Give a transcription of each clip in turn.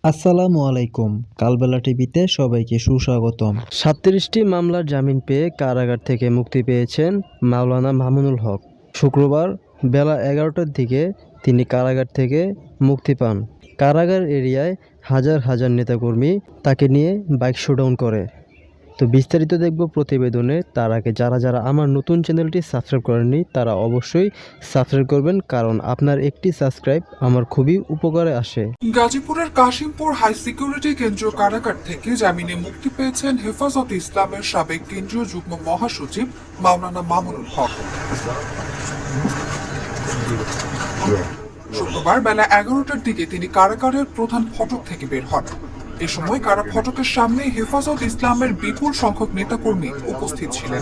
আসসালামু আলাইকুম। কালবেলা টিভিতে সবাইকে সুস্বাগতম। ৩৭টি মামলার জামিন পেয়ে কারাগার থেকে মুক্তি পেয়েছেন মাওলানা মামুনুল হক। শুক্রবার বেলা ১১টার দিকে তিনি কারাগার থেকে মুক্তি পান। কারাগার এরিয়ায় হাজার হাজার নেতাকর্মী তাকে নিয়ে বাইক শোডাউন করে। তো বিস্তারিত দেখব প্রতিবেদনে। তার আগে যারা আমার নতুন চ্যানেলটি সাবস্ক্রাইব করেননি তারা অবশ্যই সাবস্ক্রাইব করবেন, কারণ আপনার একটি সাবস্ক্রাইব আমার খুবই উপকারে আসে। গাজীপুরের কাশিমপুর হাই সিকিউরিটি কেন্দ্রীয় কারাগার থেকে জামিনে মুক্তি পেয়েছেন হেফাজতে ইসলামের সাবেক কেন্দ্রীয় যুগ্ম মহাসচিব মাওলানা মামুনুল হক। শুক্রবার বেলা ১১টার দিকে তিনি কারাগারের প্রধান ফটক থেকে বের হন। এ সময় কারা ফটকের সামনে হেফাজত ইসলামের বিপুল সংখ্যক নেতাকর্মী উপস্থিত ছিলেন।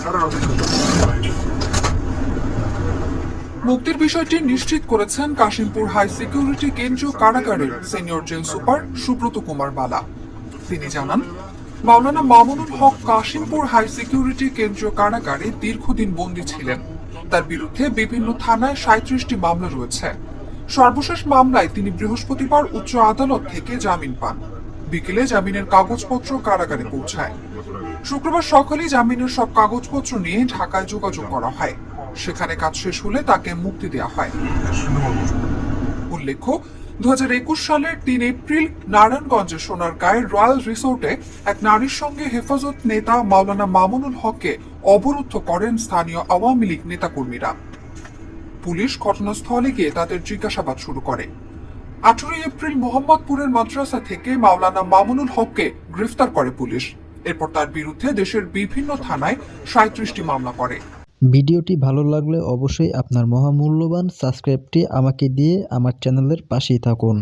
মুক্তির বিষয়টি নিশ্চিত করেছেন কাশিমপুর হাই সিকিউরিটি কেন্দ্রীয় কারাগারের senior jail super Subrata Kumar Bala. তিনি জানান, মাওলানা মামুনুল হক কাশিমপুর হাই সিকিউরিটি কেন্দ্রীয় কারাগারে দীর্ঘদিন বন্দী ছিলেন। তার বিরুদ্ধে বিভিন্ন থানায় ৩৭টি মামলা রয়েছে। সর্বশেষ মামলায় তিনি বৃহস্পতিবার উচ্চ আদালত থেকে জামিন পান। বিকেলে জামিনের কাগজপত্র কারাগারে পৌঁছায়। শুক্রবার সকালে জামিনের সব কাগজপত্র নিয়ে ঢাকায় যোগাযোগ করা হয়। সেখানে কাজ শেষ হলে তাকে মুক্তি দেওয়া হয়। উল্লেখ্য, ২০২১ সালের ৩ এপ্রিল নারায়ণগঞ্জের সোনারগাঁয়ের রয়্যাল রিসোর্টে এক নারীর সঙ্গে হেফাজত নেতা মাওলানা মামুনুল হককে অবরুদ্ধ করেন স্থানীয় আওয়ামী লীগ নেতাকর্মীরা। পুলিশ ঘটনাস্থলে গিয়ে তাদের জিজ্ঞাসাবাদ শুরু করে। ১৮ এপ্রিল মোহাম্মদপুরের মাদ্রাসা থেকে মাওলানা মামুনুল হককে গ্রেফতার করে পুলিশ। এরপর তার বিরুদ্ধে দেশের বিভিন্ন থানায় ৩৭টি মামলা করে। ভিডিওটি ভালো লাগলে অবশ্যই আপনার মহামূল্যবান সাবস্ক্রাইবটি আমাকে দিয়ে আমার চ্যানেলের পাশেই থাকুন।